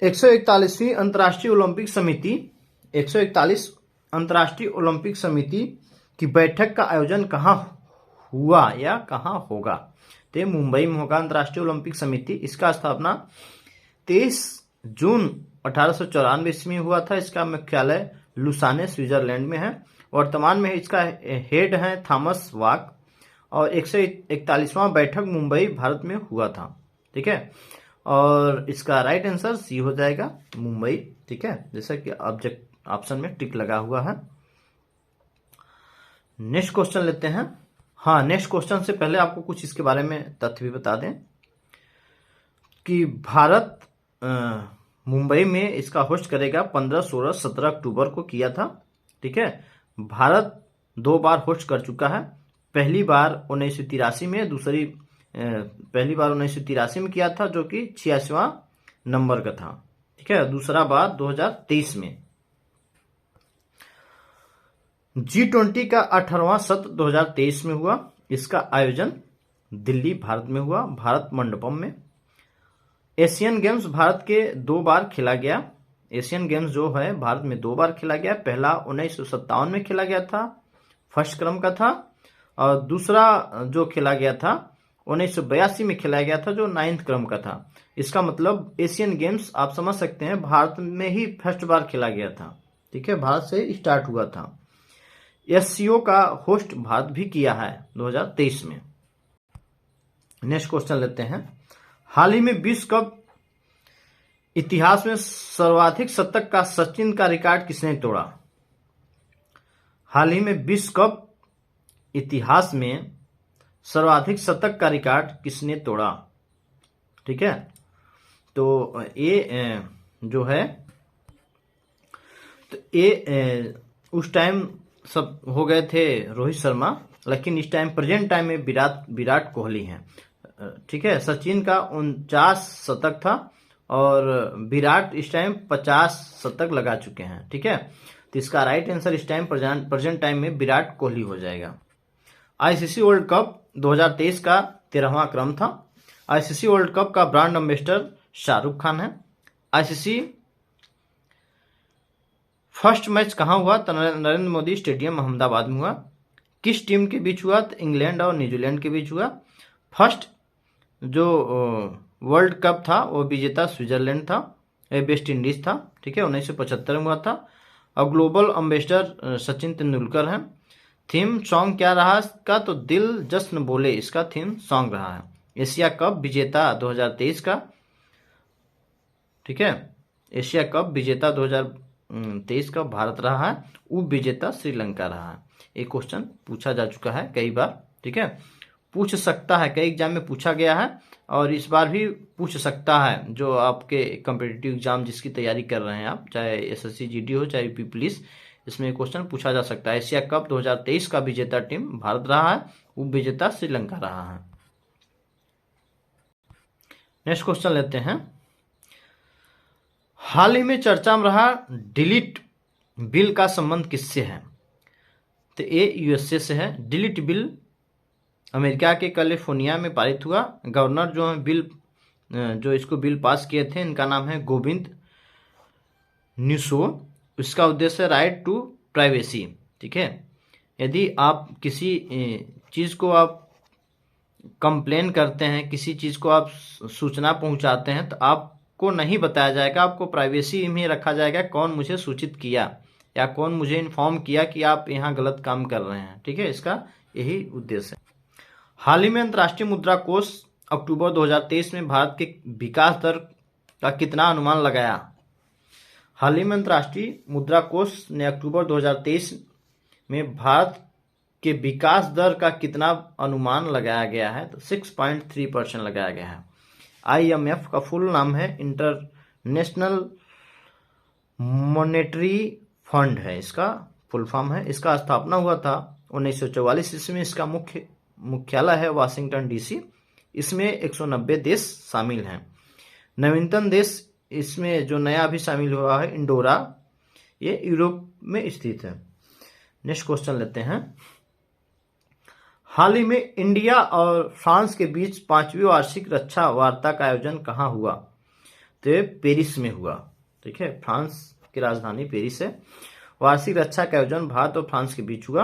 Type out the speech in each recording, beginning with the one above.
141वीं अंतर्राष्ट्रीय ओलंपिक समिति 141 अंतर्राष्ट्रीय ओलंपिक समिति की बैठक का आयोजन कहाँ हुआ या कहाँ होगा? तो मुंबई में होगा अंतर्राष्ट्रीय ओलंपिक समिति। इसका स्थापना 23 जून 1894 ईस्वी में हुआ था। इसका मुख्यालय लुसाने स्विट्जरलैंड में है। वर्तमान में इसका हेड है थॉमस वाक और 141वां बैठक मुंबई भारत में हुआ था। ठीक है, और इसका राइट आंसर सी हो जाएगा, मुंबई। ठीक है, जैसा कि ऑब्जेक्ट ऑप्शन में टिक लगा हुआ है। नेक्स्ट क्वेश्चन लेते हैं। हाँ, नेक्स्ट क्वेश्चन से पहले आपको कुछ इसके बारे में तथ्य भी बता दें कि भारत मुंबई में इसका होस्ट करेगा 15, 16, 17 अक्टूबर को किया था। ठीक है, भारत 2 बार होस्ट कर चुका है। पहली बार 1983 में, पहली बार 1983 में किया था जो कि 86वां नंबर का था। ठीक है, दूसरा बार 2023 में। G20 का 18वां सत्र 2023 में हुआ। इसका आयोजन दिल्ली भारत में हुआ, भारत मंडपम में। एशियन गेम्स भारत के 2 बार खेला गया। एशियन गेम्स जो है भारत में 2 बार खेला गया। पहला 1957 में खेला गया था, फर्स्ट क्रम का था, और दूसरा जो खेला गया था 1982 में खेला गया था जो 9th क्रम का था। इसका मतलब एशियन गेम्स आप समझ सकते हैं भारत में ही फर्स्ट बार खेला गया था। ठीक है, भारत से स्टार्ट हुआ था। SCO का होस्ट भारत भी किया है 2023 में। नेक्स्ट क्वेश्चन लेते हैं। हाल ही में विश्व कप इतिहास में सर्वाधिक शतक का सचिन का रिकॉर्ड किसने तोड़ा? हाल ही में विश्व कप इतिहास में सर्वाधिक शतक का रिकॉर्ड किसने तोड़ा? ठीक है, तो ये जो है, तो ये उस टाइम सब हो गए थे रोहित शर्मा, लेकिन इस टाइम प्रेजेंट टाइम में विराट कोहली हैं। ठीक है, सचिन का 49 शतक था और विराट इस टाइम 50 शतक लगा चुके हैं। ठीक है, तो इसका राइट आंसर इस टाइम प्रेजेंट टाइम में विराट कोहली हो जाएगा। ICC वर्ल्ड कप 2023 का 13वां क्रम था। ICC वर्ल्ड कप का ब्रांड एम्बेसडर शाहरुख खान है। ICC फर्स्ट मैच कहाँ हुआ? तो नरेंद्र मोदी स्टेडियम अहमदाबाद में हुआ। किस टीम के बीच हुआ? तो इंग्लैंड और न्यूजीलैंड के बीच हुआ। फर्स्ट जो वर्ल्ड कप था वो विजेता स्विट्जरलैंड था, वेस्ट इंडीज था। ठीक है, 1975 में हुआ था। और ग्लोबल एम्बेसडर सचिन तेंदुलकर हैं। थीम सॉन्ग क्या रहा इसका? तो दिल जश्न बोले इसका थीम सॉन्ग रहा है। एशिया कप विजेता 2023 का। ठीक है, एशिया कप विजेता 2023 का भारत रहा है, उप विजेता श्रीलंका रहा है। एक क्वेश्चन पूछा जा चुका है कई बार। ठीक है, पूछ सकता है, कई एग्जाम में पूछा गया है और इस बार भी पूछ सकता है। जो आपके कॉम्पिटिटिव एग्जाम जिसकी तैयारी कर रहे हैं आप, चाहे SSC GD हो चाहे UP पुलिस, इसमें क्वेश्चन पूछा जा सकता है। एशिया कप 2023 का विजेता टीम भारत रहा है, उप विजेता श्रीलंका रहा है। नेक्स्ट क्वेश्चन लेते हैं। हाल ही में चर्चा में रहा डिलीट बिल का संबंध किससे है? तो ये USA से है। डिलीट बिल अमेरिका के कैलिफोर्निया में पारित हुआ। गवर्नर जो है जो इसको बिल पास किए थे, इनका नाम है गोविंद न्यूसो। इसका उद्देश्य है राइट टू प्राइवेसी। ठीक है, यदि आप किसी चीज़ को आप कंप्लेन करते हैं, किसी चीज़ को आप सूचना पहुंचाते हैं, तो आपको नहीं बताया जाएगा, आपको प्राइवेसी में रखा जाएगा कौन मुझे सूचित किया या कौन मुझे इन्फॉर्म किया कि आप यहाँ गलत काम कर रहे हैं। ठीक है, इसका यही उद्देश्य है। हाल ही में अंतर्राष्ट्रीय मुद्रा कोष अक्टूबर 2023 में भारत के विकास दर का कितना अनुमान लगाया? हाल ही में अंतर्राष्ट्रीय मुद्रा कोष ने अक्टूबर 2023 में भारत के विकास दर का कितना अनुमान लगाया गया है? तो 6.3% लगाया गया है। IMF का फुल नाम है इंटरनेशनल मॉनेटरी फंड है, इसका फुल फॉर्म है। इसका स्थापना हुआ था 1944 ईस्वी में। इसका मुख्यालय है वाशिंगटन DC। इसमें 190 देश शामिल हैं। नवीनतम देश इसमें जो नया अभी शामिल हुआ है इंडोरा, ये यूरोप में स्थित है। नेक्स्ट क्वेश्चन लेते हैं। हाल ही में इंडिया और फ्रांस के बीच 5वीं वार्षिक रक्षा वार्ता का आयोजन कहाँ हुआ? तो पेरिस में हुआ। ठीक है, फ्रांस की राजधानी पेरिस है। वार्षिक रक्षा का आयोजन भारत और फ्रांस के बीच हुआ।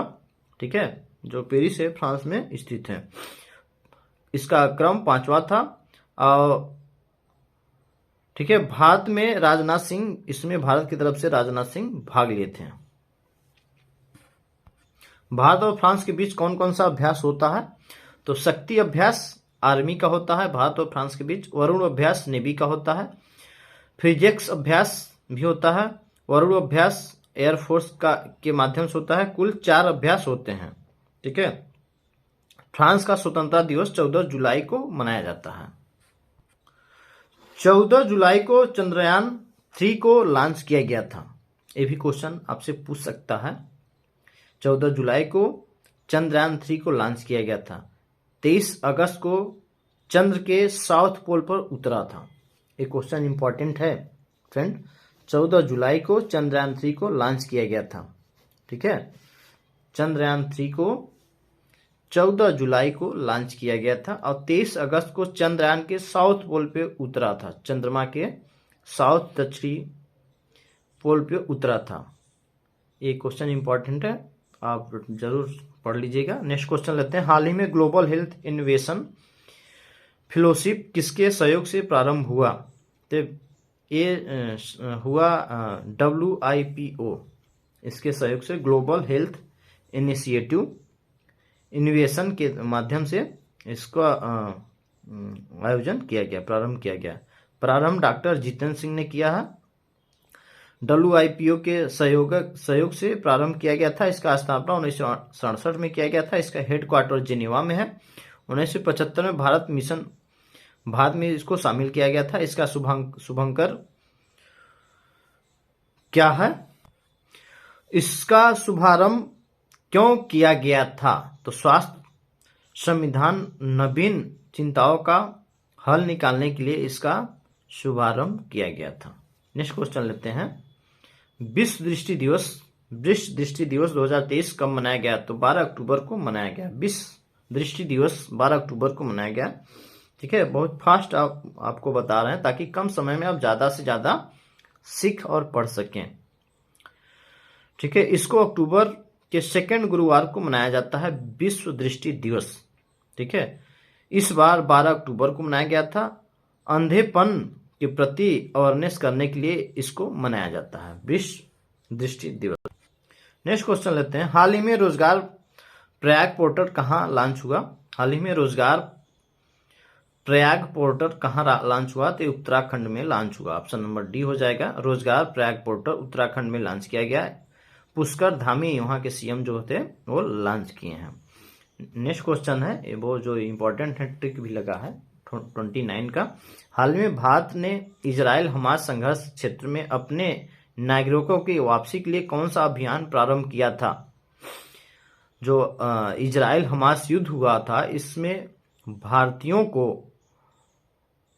ठीक है, जो पेरिस है फ्रांस में स्थित है। इसका क्रम 5वां था। और ठीक है, भारत में राजनाथ सिंह, इसमें भारत की तरफ से राजनाथ सिंह भाग लिए थे। भारत और फ्रांस के बीच कौन कौन सा अभ्यास होता है? तो शक्ति अभ्यास आर्मी का होता है भारत और फ्रांस के बीच। वरुण अभ्यास नेवी का होता है। फ्रिजेक्स अभ्यास भी होता है। वरुण अभ्यास एयरफोर्स का के माध्यम से होता है। कुल 4 अभ्यास होते हैं। ठीक है, फ्रांस का स्वतंत्रता दिवस 14 जुलाई को मनाया जाता है। 14 जुलाई को चंद्रयान 3 को लॉन्च किया गया था। ये भी क्वेश्चन आपसे पूछ सकता है। 14 जुलाई को चंद्रयान 3 को लॉन्च किया गया था। 23 अगस्त को चंद्र के साउथ पोल पर उतरा था। ये क्वेश्चन इंपॉर्टेंट है फ्रेंड। 14 जुलाई को चंद्रयान 3 को लॉन्च किया गया था। ठीक है, चंद्रयान 3 को 14 जुलाई को लॉन्च किया गया था और 23 अगस्त को चंद्रयान के साउथ पोल पे उतरा था। चंद्रमा के साउथ दक्षिणी पोल पे उतरा था। ये क्वेश्चन इंपॉर्टेंट है, आप जरूर पढ़ लीजिएगा। नेक्स्ट क्वेश्चन लेते हैं। हाल ही में ग्लोबल हेल्थ इनोवेशन फेलोशिप किसके सहयोग से प्रारंभ हुआ? तो ये हुआ WIPO, इसके सहयोग से ग्लोबल हेल्थ इनिशिएटिव इनोवेशन के माध्यम से इसका आयोजन किया गया, प्रारंभ किया गया। प्रारंभ डॉक्टर जितेंद्र सिंह ने किया है। WIPO के सहयोग से प्रारंभ किया गया था। इसका स्थापना 1967 में किया गया था। इसका हेडक्वार्टर जेनेवा में है। 1975 में भारत में इसको शामिल किया गया था। इसका शुभंकर क्या है? इसका शुभारंभ क्यों किया गया था? तो स्वास्थ्य संविधान नवीन चिंताओं का हल निकालने के लिए इसका शुभारंभ किया गया था। नेक्स्ट क्वेश्चन लेते हैं। विश्व दृष्टि दिवस 2023 कब मनाया गया? तो 12 अक्टूबर को मनाया गया। विश्व दृष्टि दिवस 12 अक्टूबर को मनाया गया। ठीक है, बहुत फास्ट आपको बता रहे हैं ताकि कम समय में आप ज्यादा से ज्यादा सीख और पढ़ सकें। ठीक है, इसको अक्टूबर के 2 गुरुवार को मनाया जाता है विश्व दृष्टि दिवस। ठीक है, इस बार 12 अक्टूबर को मनाया गया था। अंधेपन के प्रति अवेयरनेस करने के लिए इसको मनाया जाता है विश्व दृष्टि दिवस। नेक्स्ट क्वेश्चन लेते हैं। हाल ही में रोजगार प्रयाग पोर्टल कहाँ लॉन्च हुआ? हाल ही में रोजगार प्रयाग पोर्टल कहाँ लॉन्च हुआ? तो उत्तराखंड में लॉन्च हुआ। ऑप्शन नंबर डी हो जाएगा। रोजगार प्रयाग पोर्टल उत्तराखंड में लॉन्च किया गया है। पुष्कर धामी वहां के CM जो होते हैं वो लॉन्च किए हैं। नेक्स्ट क्वेश्चन है, वो जो इम्पोर्टेंट है, ट्रिक भी लगा है 29 का। हाल में भारत ने इजराइल हमास संघर्ष क्षेत्र में अपने नागरिकों की वापसी के लिए कौन सा अभियान प्रारंभ किया था? जो इजराइल हमास युद्ध हुआ था, इसमें भारतीयों को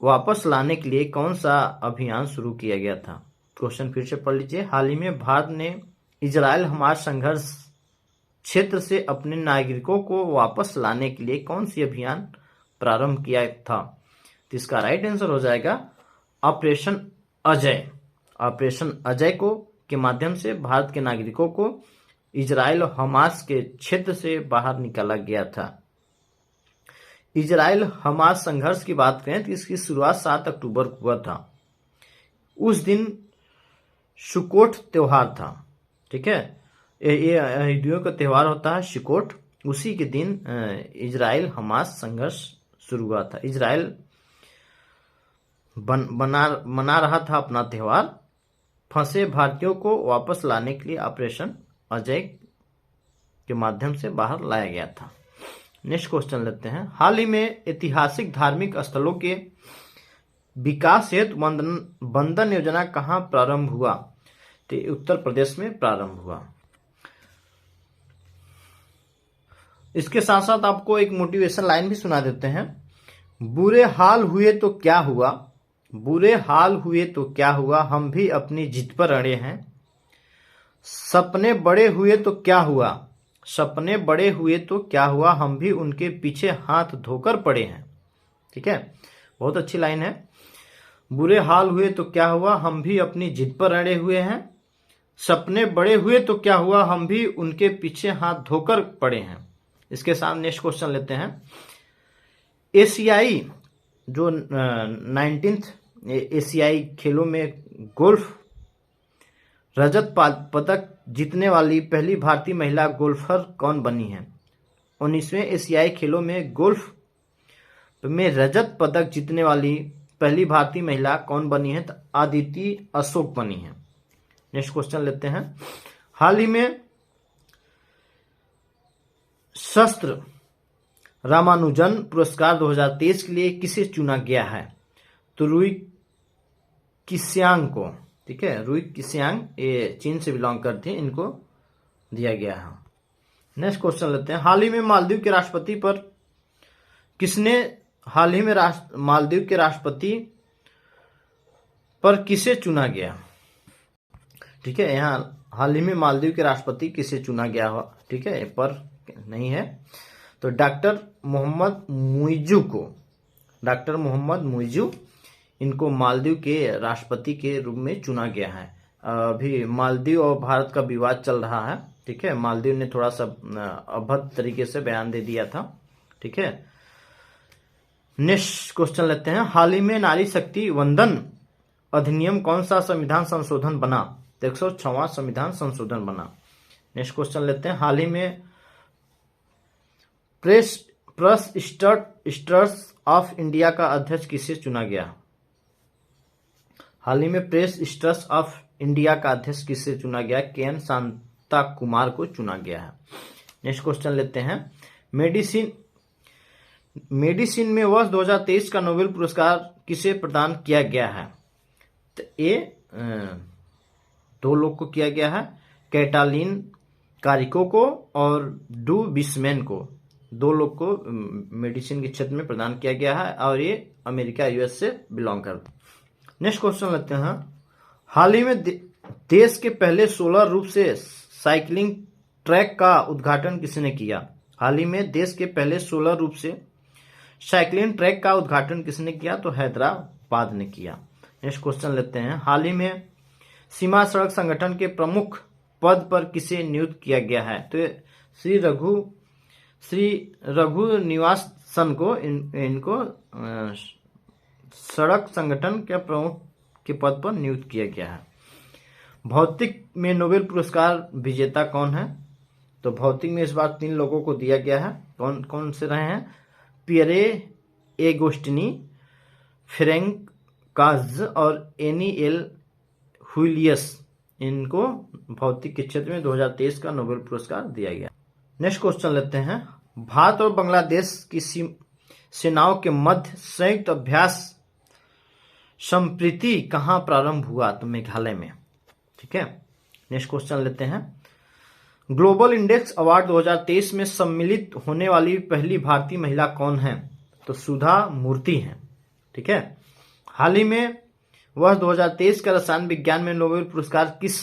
वापस लाने के लिए कौन सा अभियान शुरू किया गया था? क्वेश्चन फिर से पढ़ लीजिए। हाल ही में भारत ने इजराइल हमास संघर्ष क्षेत्र से अपने नागरिकों को वापस लाने के लिए कौन सी अभियान प्रारंभ किया था? तो इसका राइट आंसर हो जाएगा ऑपरेशन अजय। ऑपरेशन अजय को के माध्यम से भारत के नागरिकों को इजराइल और हमास के क्षेत्र से बाहर निकाला गया था। इजराइल हमास संघर्ष की बात करें तो इसकी शुरुआत 7 अक्टूबर को हुआ था। उस दिन सुकोट त्योहार था। ठीक है, ये यहूदियों का त्योहार होता है सुकोट। उसी के दिन इजराइल हमास संघर्ष शुरू हुआ था। इजराइल मना रहा था अपना त्योहार। फंसे भारतीयों को वापस लाने के लिए ऑपरेशन अजय के माध्यम से बाहर लाया गया था। नेक्स्ट क्वेश्चन लेते हैं। हाल ही में ऐतिहासिक धार्मिक स्थलों के विकास हेतु बंधन योजना कहाँ प्रारंभ हुआ? तो उत्तर प्रदेश में प्रारंभ हुआ। इसके साथ साथ आपको एक मोटिवेशन लाइन भी सुना देते हैं। बुरे हाल हुए तो क्या हुआ, बुरे हाल हुए तो क्या हुआ, हम भी अपनी जिद पर अड़े हैं। सपने बड़े हुए तो क्या हुआ, सपने बड़े हुए तो क्या हुआ, हम भी उनके पीछे हाथ धोकर पड़े हैं। ठीक है, बहुत अच्छी लाइन है। बुरे हाल हुए तो क्या हुआ, हम भी अपनी जिद पर अड़े हुए हैं। सपने बड़े हुए तो क्या हुआ, हम भी उनके पीछे हाथ धोकर पड़े हैं। इसके साथ नेक्स्ट क्वेश्चन लेते हैं। एशियाई जो 19th एशियाई खेलों में गोल्फ रजत पदक जीतने वाली पहली भारतीय महिला गोल्फर कौन बनी है? 19वें एशियाई खेलों में गोल्फ में रजत पदक जीतने वाली पहली भारतीय महिला कौन बनी है? तो अदिति अशोक बनी है। नेक्स्ट क्वेश्चन लेते हैं। हाल ही में शस्त्र रामानुजन पुरस्कार 2023 के लिए किसे चुना गया है? तो रुई किस्यांग को, ठीक है, रुई किस्यांग, ये चीन से बिलोंग करते हैं, इनको दिया गया है। नेक्स्ट क्वेश्चन लेते हैं। हाल ही में मालदीव के राष्ट्रपति पर किसे चुना गया? ठीक है, यहाँ हाल ही में मालदीव के राष्ट्रपति किसे चुना गया हो, ठीक है, पर नहीं है, तो डॉक्टर मोहम्मद मुइज़ू इनको मालदीव के राष्ट्रपति के रूप में चुना गया है। अभी मालदीव और भारत का विवाद चल रहा है, ठीक है। मालदीव ने थोड़ा सा अभद्र तरीके से बयान दे दिया था, ठीक है। नेक्स्ट क्वेश्चन लेते हैं। हाल ही में नारी शक्ति वंदन अधिनियम कौन सा संविधान संशोधन बना? 106वां संविधान संशोधन बना। नेक्स्ट क्वेश्चन लेते हैं। हाल ही में प्रेस इंस्टीट्यूट ऑफ इंडिया का अध्यक्ष किसे चुना गया? हाल ही में प्रेस इंस्टीट्यूट ऑफ इंडिया का अध्यक्ष किसे चुना गया? के.एन. शांता कुमार को चुना गया है। नेक्स्ट क्वेश्चन लेते हैं। मेडिसिन में वर्ष 2023 का नोबेल पुरस्कार किसे प्रदान किया गया है? तो ये 2 लोग को किया गया है, कैटालिन कारिको को और डू बिस्मैन को। 2 लोग को मेडिसिन के क्षेत्र में प्रदान किया गया है और ये अमेरिका यूएस से बिलोंग करते हैं। नेक्स्ट क्वेश्चन लेते हैं। हाल ही में देश के पहले सोलर रूप से साइकिलिंग ट्रैक का उद्घाटन किसने किया? हाल ही में देश के पहले सोलर रूप से साइकिलिंग ट्रैक का उद्घाटन किसने किया? तो हैदराबाद ने किया। नेक्स्ट क्वेश्चन लेते हैं। हाल ही में सीमा सड़क संगठन के प्रमुख पद पर किसे नियुक्त किया गया है? तो श्री रघु निवासन को इनको सड़क संगठन के प्रमुख के पद पर नियुक्त किया गया है। भौतिक में नोबेल पुरस्कार विजेता कौन है? तो भौतिक में इस बार 3 लोगों को दिया गया है। कौन कौन से रहे हैं? पियरे एगोस्टिनी, फ्रैंक काज और एनी एल हुलियस, इनको भौतिक के क्षेत्र में 2023 का नोबेल पुरस्कार दिया गया। नेक्स्ट क्वेश्चन लेते हैं। भारत और बांग्लादेश की सेनाओं के मध्य संयुक्त अभ्यास संप्रीति कहाँ प्रारंभ हुआ? तो मेघालय में, ठीक है। नेक्स्ट क्वेश्चन लेते हैं। ग्लोबल इंडेक्स अवार्ड 2023 में सम्मिलित होने वाली पहली भारतीय महिला कौन है? तो सुधा मूर्ति हैं, ठीक है। हाल ही में वर्ष 2023 का रसायन विज्ञान में नोबेल पुरस्कार किस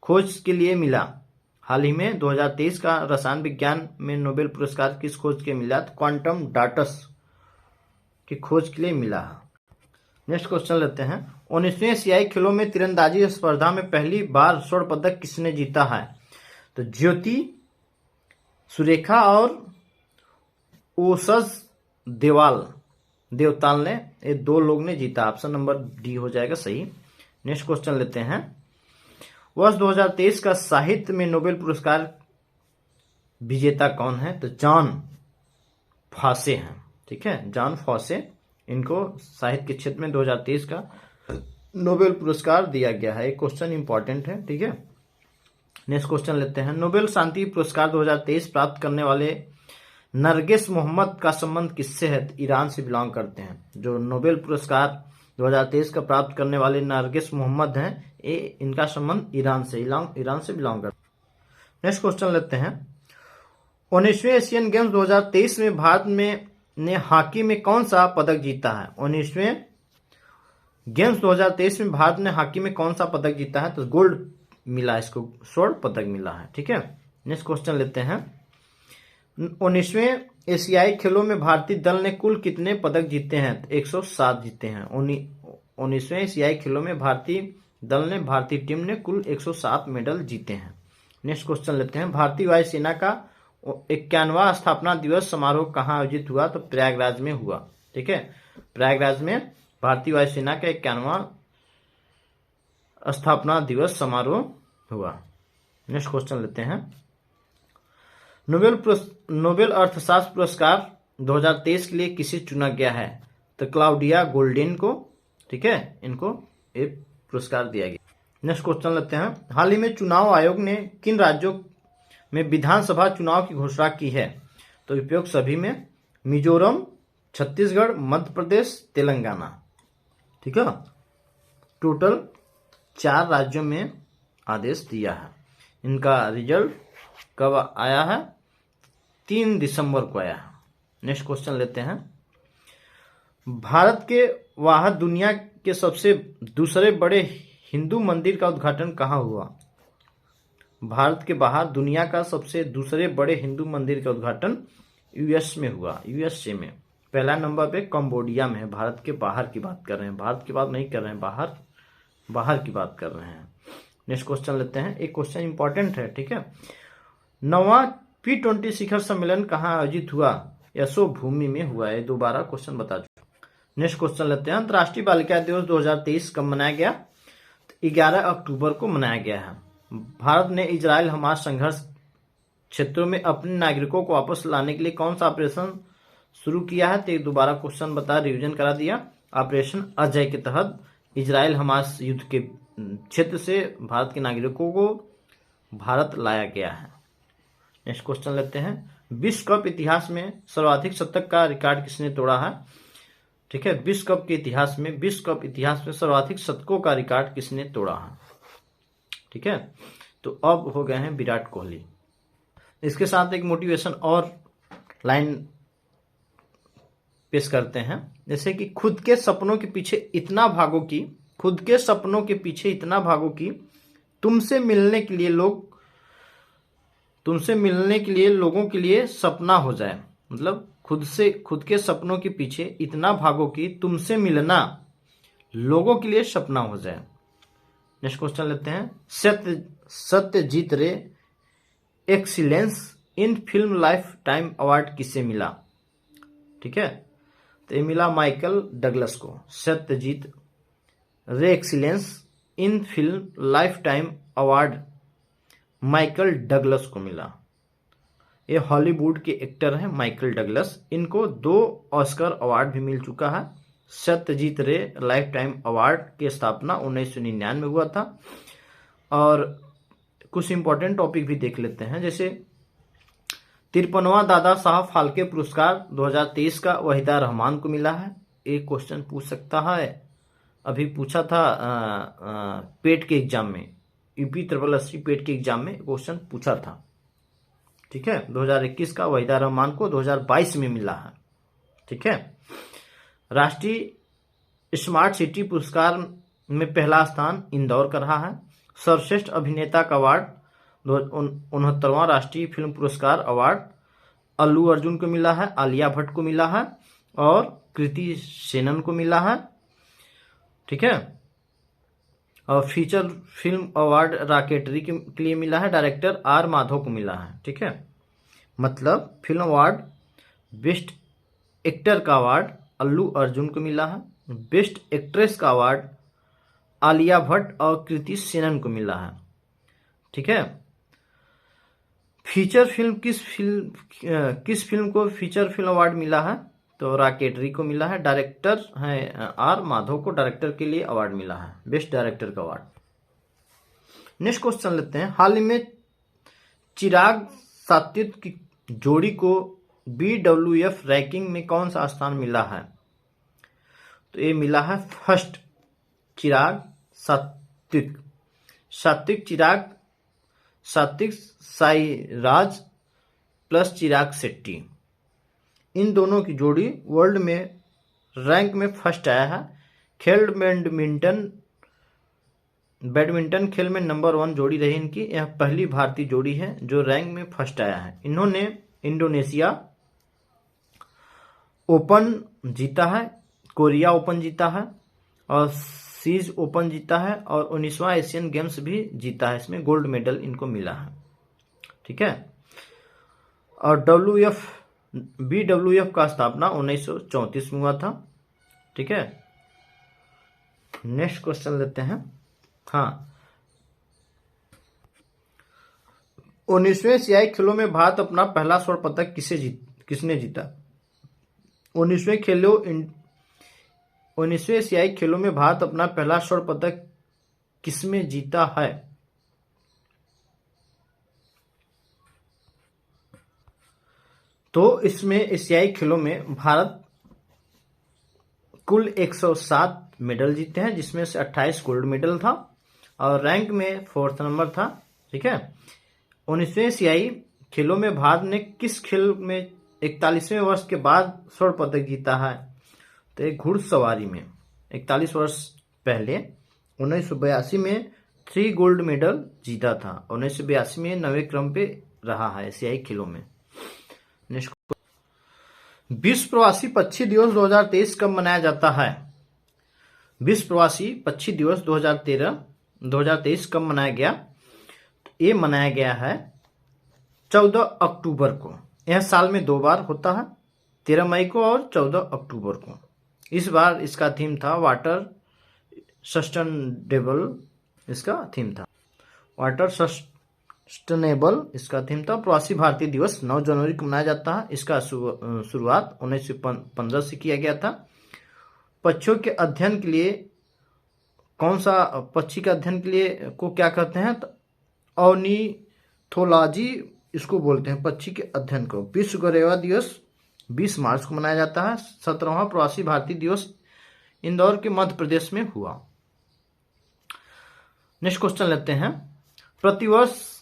खोज के लिए मिला? हाल ही में 2023 का रसायन विज्ञान में नोबेल पुरस्कार किस खोज के मिला? तो क्वांटम डाटस की खोज के लिए मिला। नेक्स्ट क्वेश्चन लेते हैं। 19वें एशियाई खेलों में तीरंदाजी स्पर्धा में पहली बार स्वर्ण पदक किसने जीता है? तो ज्योति सुरेखा और ओसज देवताल ने, ये 2 लोग ने जीता। ऑप्शन नंबर डी हो जाएगा सही। नेक्स्ट क्वेश्चन लेते हैं। वर्ष 2023 का साहित्य में नोबेल पुरस्कार विजेता कौन है? तो जॉन फॉसे हैं, ठीक है। जॉन फॉसे, इनको साहित्य के क्षेत्र में 2023 का नोबेल पुरस्कार दिया गया है। एक क्वेश्चन इंपॉर्टेंट है, ठीक है। नेक्स्ट क्वेश्चन लेते हैं। नोबेल शांति पुरस्कार 2023 प्राप्त करने वाले नरगिस मोहम्मद का संबंध किससे है? ईरान से बिलोंग करते हैं। जो नोबेल पुरस्कार 2023 का प्राप्त करने वाले नरगिस मोहम्मद हैं, ये इनका संबंध ईरान से बिलोंग करते हैं। नेक्स्ट क्वेश्चन लेते हैं। 19वें एशियन गेम्स 2023 में भारत ने हॉकी में कौन सा पदक जीता है? 19वें गेम्स 2023 में भारत ने हॉकी में कौन सा पदक जीता है? तो गोल्ड मिला, इसको स्वर्ण पदक मिला है, ठीक है। नेक्स्ट क्वेश्चन लेते हैं। 19वें एशियाई खेलों में भारतीय दल ने कुल कितने पदक जीते हैं? 107 जीते हैं। 19वें एशियाई खेलों में भारतीय टीम ने कुल 107 मेडल जीते हैं। नेक्स्ट क्वेश्चन लेते हैं, भारतीय वायुसेना का 51वां स्थापना दिवस समारोह कहाँ आयोजित हुआ? तो प्रयागराज में हुआ। ठीक है, प्रयागराज में भारतीय वायुसेना का 51वां स्थापना दिवस समारोह हुआ। नेक्स्ट क्वेश्चन लेते हैं, नोबेल अर्थशास्त्र पुरस्कार 2023 के लिए किसे चुना गया है? तो क्लाउडिया गोल्डिन को। ठीक है, इनको एक पुरस्कार दिया गया। नेक्स्ट क्वेश्चन लेते हैं, हाल ही में चुनाव आयोग ने किन राज्यों में विधानसभा चुनाव की घोषणा की है? तो उपयुक्त सभी में मिजोरम, छत्तीसगढ़, मध्य प्रदेश, तेलंगाना। ठीक है, टोटल 4 राज्यों में आदेश दिया है। इनका रिजल्ट कब आया है? 3 दिसंबर को आया है। नेक्स्ट क्वेश्चन लेते हैं, भारत के बाहर दुनिया के सबसे दूसरे बड़े हिंदू मंदिर का उद्घाटन कहाँ हुआ? भारत के बाहर दुनिया का सबसे दूसरे बड़े हिंदू मंदिर का उद्घाटन यूएस में हुआ, यूएसए में। पहला नंबर पे कंबोडिया में है। भारत के बाहर की बात कर रहे हैं, भारत की बात नहीं कर रहे हैं, बाहर की बात कर रहे हैं। नेक्स्ट क्वेश्चन लेते हैं, एक क्वेश्चन इंपॉर्टेंट है। ठीक है, 9वां P20 शिखर सम्मेलन कहाँ आयोजित हुआ? यशो भूमि में हुआ है। दोबारा क्वेश्चन बता चुका। नेक्स्ट क्वेश्चन लेते हैं, अंतर्राष्ट्रीय बालिका दिवस 2023 कब मनाया गया? 11 अक्टूबर को मनाया गया है। भारत ने इजराइल हमास संघर्ष क्षेत्रों में अपने नागरिकों को वापस लाने के लिए कौन सा ऑपरेशन शुरू किया है? तो दोबारा क्वेश्चन बता, रिवीजन करा दिया। ऑपरेशन अजय के तहत इजराइल हमास युद्ध के क्षेत्र से भारत के नागरिकों को भारत लाया गया है। नेक्स्ट क्वेश्चन लेते हैं, विश्व कप इतिहास में सर्वाधिक शतक का रिकॉर्ड किसने तोड़ा है? ठीक है, विश्व कप इतिहास में सर्वाधिक शतकों का रिकॉर्ड किसने तोड़ा है? ठीक है, तो अब हो गए हैं विराट कोहली। इसके साथ एक मोटिवेशन और लाइन पेश करते हैं, जैसे कि खुद के सपनों के पीछे इतना भागो कि तुमसे मिलने के लिए लोगों के लिए सपना हो जाए। मतलब खुद के सपनों के पीछे इतना भागो कि तुमसे मिलना लोगों के लिए सपना हो जाए। नेक्स्ट क्वेश्चन लेते हैं, सत्यजीत रे excellence in film life time award किसे मिला? ठीक है, तो ये मिला माइकल डगलस को। सत्यजीत रे excellence in film life time award Michael Douglas को मिला। ये हॉलीवुड के एक्टर हैं माइकल डगलस। इनको 2 ऑस्कर अवार्ड भी मिल चुका है। सत्यजीत रे लाइफ टाइम अवार्ड की स्थापना 1999 में हुआ था। और कुछ इंपॉर्टेंट टॉपिक भी देख लेते हैं, जैसे 53वां दादा साहब फाल्के पुरस्कार 2023 का वहीदा रहमान को मिला है। एक क्वेश्चन पूछ सकता है, अभी पूछा था पेट के एग्जाम में, UP-SSC पेट के एग्जाम में क्वेश्चन पूछा था। ठीक है, 2021 का वहीदा रहमान को 2022 में मिला है। ठीक है, राष्ट्रीय स्मार्ट सिटी पुरस्कार में पहला स्थान इंदौर का रहा है। सर्वश्रेष्ठ अभिनेता का अवार्ड 69वां राष्ट्रीय फिल्म पुरस्कार अवार्ड अल्लू अर्जुन को मिला है, आलिया भट्ट को मिला है और कृति सेनन को मिला है। ठीक है, और फीचर फिल्म अवार्ड रॉकेटरी के लिए मिला है, डायरेक्टर R माधव को मिला है। ठीक है, मतलब फिल्म अवार्ड बेस्ट एक्टर का अवार्ड अल्लू अर्जुन को मिला है, बेस्ट एक्ट्रेस का अवार्ड आलिया भट्ट और कृति सेनन को मिला है। ठीक है, फीचर फिल्म किस फिल्म को फीचर फिल्म अवार्ड मिला है? तो रॉकेटरी को मिला है। डायरेक्टर है R माधव को डायरेक्टर के लिए अवार्ड मिला है, बेस्ट डायरेक्टर का अवार्ड। नेक्स्ट क्वेश्चन लेते हैं, हाल ही में चिराग सात्विक की जोड़ी को BWF रैंकिंग में कौन सा स्थान मिला है? तो ये मिला है फर्स्ट। चिराग सात्विक साईराज प्लस चिराग शेट्टी, इन दोनों की जोड़ी वर्ल्ड में रैंक में फर्स्ट आया है। बैडमिंटन खेल में नंबर 1 जोड़ी रही इनकी। यह पहली भारतीय जोड़ी है जो रैंक में फर्स्ट आया है। इन्होंने इंडोनेशिया ओपन जीता है, कोरिया ओपन जीता है और सीज ओपन जीता है और 19वां एशियन गेम्स भी जीता है, इसमें गोल्ड मेडल इनको मिला है। ठीक है। और BWF का स्थापना 1934 में हुआ था। ठीक है। नेक्स्ट क्वेश्चन लेते हैं। हाँ, 19वें एशियाई खेलों में भारत अपना पहला स्वर्ण पदक किसने जीता? 19वें एशियाई खेलों में भारत अपना पहला स्वर्ण पदक किसमें जीता है? तो इसमें एशियाई खेलों में भारत कुल 107 मेडल जीते हैं, जिसमें से 28 गोल्ड मेडल था और रैंक में 4th नंबर था। ठीक है। 19वें एशियाई खेलों में भारत ने किस खेल में 41वें वर्ष के बाद स्वर्ण पदक जीता है? तो एक घुड़सवारी में 41 वर्ष पहले 1982 में 3 गोल्ड मेडल जीता था। 1982 में 9वें क्रम पे रहा है एशियाई खेलों में। विश्व प्रवासी पक्षी दिवस 2023 कब मनाया जाता है? विश्व प्रवासी पक्षी दिवस 2023 कब मनाया गया? ये मनाया गया है 14 अक्टूबर को। यह साल में 2 बार होता है, 13 मई को और 14 अक्टूबर को। इस बार इसका थीम था वाटर सस्टेनेबल। इसका थीम था वाटर सस्टेनेबल। इसका थीम था। प्रवासी भारतीय दिवस 9 जनवरी को मनाया जाता है। इसका शुरुआत 1915 से किया गया था। पक्षियों के अध्ययन के लिए कौन सा पक्षी के अध्ययन के लिए को क्या कहते हैं? तो ऑर्निथोलॉजी इसको बोलते हैं, पक्षी के अध्ययन को। विश्व गौरैया दिवस 20 मार्च को मनाया जाता है। 17वां प्रवासी भारतीय दिवस इंदौर के मध्य प्रदेश में हुआ। नेक्स्ट क्वेश्चन लेते हैं। प्रतिवर्ष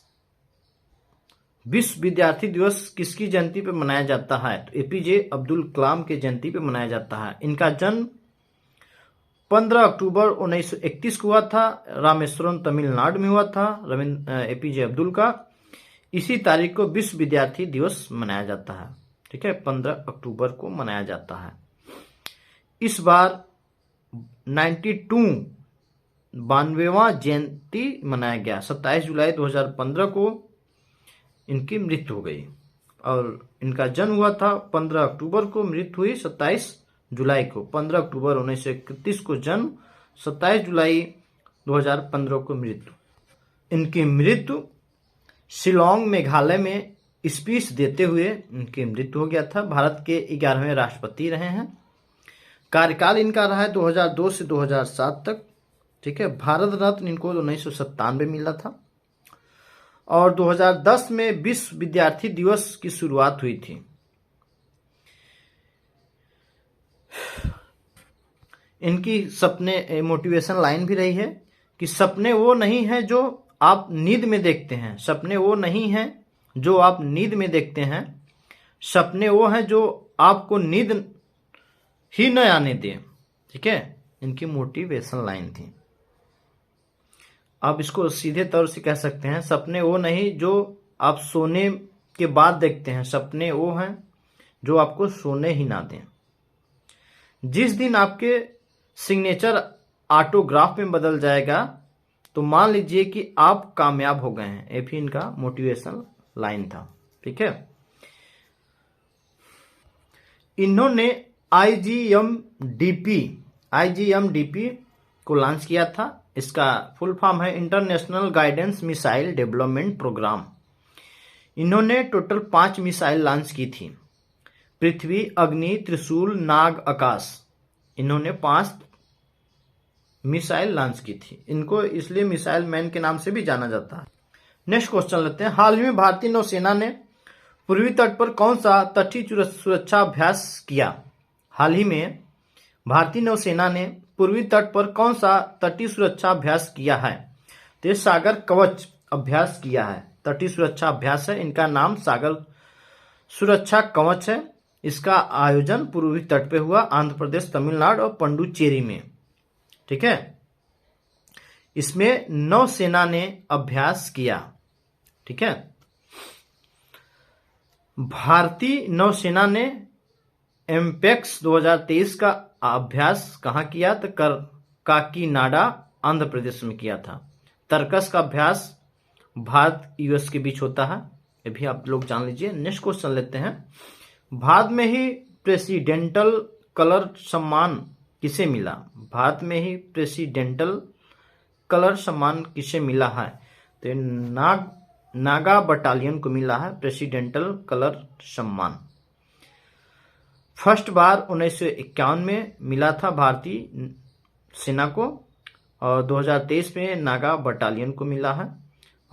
विश्व विद्यार्थी दिवस किसकी जयंती पर मनाया जाता है? तो एपीजे अब्दुल कलाम के जयंती पर मनाया जाता है। इनका जन्म 15 अक्टूबर 1931 को हुआ था। रामेश्वरम तमिलनाडु में हुआ था एपीजे अब्दुल का। इसी तारीख को विश्व विद्यार्थी दिवस मनाया जाता है। ठीक है, 15 अक्टूबर को मनाया जाता है। इस बार 92वां जयंती मनाया गया। 27 जुलाई 2015 को इनकी मृत्यु हो गई और इनका जन्म हुआ था 15 अक्टूबर को, मृत्यु हुई 27 जुलाई को। 15 अक्टूबर 1931 को जन्म, 27 जुलाई 2015 को मृत्यु। इनकी मृत्यु शिलोंग मेघालय में स्पीच देते हुए इनकी मृत्यु हो गया था। भारत के 11वें राष्ट्रपति रहे हैं। कार्यकाल इनका रहा है 2002 से 2007 तक। ठीक है। भारत रत्न इनको 1997 मिला था और 2010 में विश्व विद्यार्थी दिवस की शुरुआत हुई थी। इनकी सपने मोटिवेशन लाइन भी रही है कि सपने वो नहीं है जो आप नींद में देखते हैं, सपने वो नहीं है जो आप नींद में देखते हैं, सपने वो हैं जो आपको नींद ही न आने दें। ठीक है, इनकी मोटिवेशन लाइन थी। आप इसको सीधे तौर से कह सकते हैं, सपने वो नहीं जो आप सोने के बाद देखते हैं, सपने वो हैं जो आपको सोने ही ना दें। जिस दिन आपके सिग्नेचर ऑटोग्राफ में बदल जाएगा तो मान लीजिए कि आप कामयाब हो गए हैं। ये भी इनका मोटिवेशन लाइन था। ठीक है। इन्होंने आईजीएमडीपी को लॉन्च किया था। इसका फुल फॉर्म है international guidance missile development programme. इन्होंने टोटल 5 मिसाइल लॉन्च की थी। पृथ्वी, अग्नि, त्रिशूल, नाग, आकाश। इन्होंने 5 मिसाइल लॉन्च की थी। इनको इसलिए मिसाइल मैन के नाम से भी जाना जाता है। नेक्स्ट क्वेश्चन लेते हैं। हाल ही में भारतीय नौसेना ने पूर्वी तट पर कौन सा तटीय सुरक्षा अभ्यास किया? हाल ही में भारतीय नौसेना ने पूर्वी तट पर कौन सा तटीय सुरक्षा अभ्यास किया है? तो ये सागर कवच अभ्यास किया है। तटीय सुरक्षा अभ्यास है। इनका नाम सागर सुरक्षा कवच है। इसका आयोजन पूर्वी तट पे हुआ, आंध्र प्रदेश, तमिलनाडु और पुडुचेरी में। ठीक है। इसमें नौसेना ने अभ्यास किया। ठीक है। भारतीय नौसेना ने एम्पेक्स 2023 का अभ्यास कहाँ किया? तो काकीनाडा आंध्र प्रदेश में किया था। तर्कस का अभ्यास भारत यूएस के बीच होता है, ये भी आप लोग जान लीजिए। नेक्स्ट क्वेश्चन लेते हैं। भारत में ही प्रेसिडेंटल कलर सम्मान किसे मिला? भारत में ही प्रेसिडेंटल कलर सम्मान किसे मिला है? तो नागा बटालियन को मिला है प्रेसिडेंटल कलर सम्मान। फर्स्ट बार 1951 में मिला था भारतीय सेना को, और 2023 में नागा बटालियन को मिला है,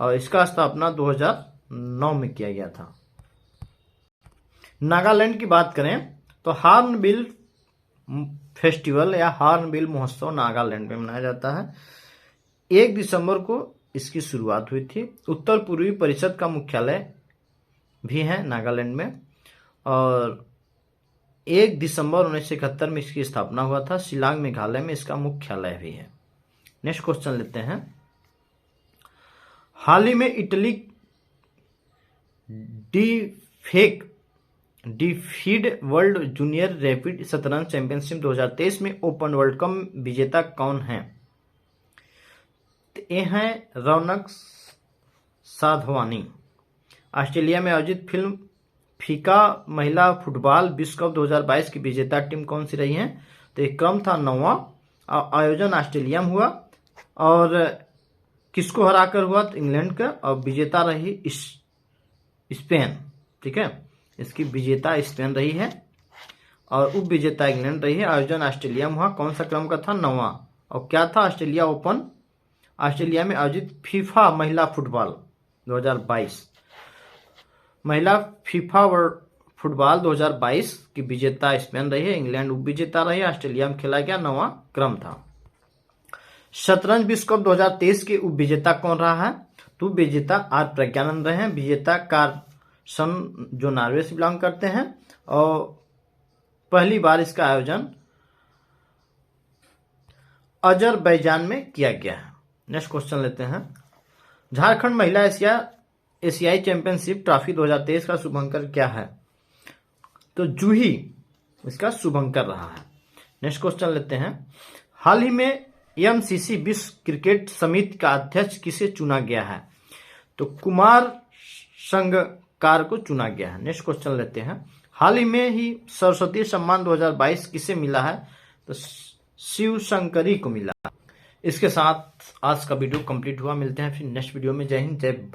और इसका स्थापना 2009 में किया गया था। नागालैंड की बात करें तो हॉर्नबिल फेस्टिवल या हॉर्नबिल महोत्सव नागालैंड में मनाया जाता है। 1 दिसंबर को इसकी शुरुआत हुई थी। उत्तर पूर्वी परिषद का मुख्यालय भी है नागालैंड में, और 1 दिसंबर 1971 में इसकी स्थापना हुआ था। शिलांग मेघालय में इसका मुख्यालय भी है। नेक्स्ट क्वेश्चन लेते हैं। हाल ही में इटली डीफीड वर्ल्ड जूनियर रैपिड शतरंज चैंपियनशिप 2023 में ओपन वर्ल्ड कप विजेता कौन है? ये हैं रौनक साधवानी। ऑस्ट्रेलिया में आयोजित फिल्म फीका महिला फुटबॉल विश्व कप 2022 की विजेता टीम कौन सी रही है? तो एक क्रम था 9वां, आयोजन ऑस्ट्रेलिया में हुआ, और किसको हराकर हुआ? तो इंग्लैंड का, और विजेता रही स्पेन। ठीक है, इसकी विजेता स्पेन रही है और उप विजेता इंग्लैंड रही है। आयोजन ऑस्ट्रेलिया में हुआ। कौन सा क्रम का था? 9वां। और क्या था? ऑस्ट्रेलिया ओपन, ऑस्ट्रेलिया में आयोजित फीफा महिला फुटबॉल 2022। महिला फीफा फुटबॉल 2022 की विजेता स्पेन रही है, इंग्लैंड उप विजेता रही, ऑस्ट्रेलिया में खेला गया। 9वां क्रम था। शतरंज विश्व कप 2023 के उप विजेता कौन रहा है? तो विजेता आर प्रज्ञानंद रहे हैं। विजेता कार्सन जो नॉर्वे से बिलोंग करते हैं, और पहली बार इसका आयोजन अजरबैजान में किया गया है। नेक्स्ट क्वेश्चन लेते हैं। झारखंड महिला एशियाई चैंपियनशिप ट्रॉफी 2023 का शुभंकर क्या है? तो जूही इसका शुभंकर रहा है। नेक्स्ट क्वेश्चन लेते हैं। हाल ही में एमसीसी विश्व क्रिकेट समिति का अध्यक्ष किसे चुना गया है? तो कुमार संगकार को चुना गया है। नेक्स्ट क्वेश्चन लेते हैं। हाल ही में ही सरस्वती सम्मान 2022 किसे मिला है? तो शिव शंकरी को मिला। इसके साथ आज का वीडियो कंप्लीट हुआ। मिलते हैं फिर नेक्स्ट वीडियो में। जय हिंद, जय भारत।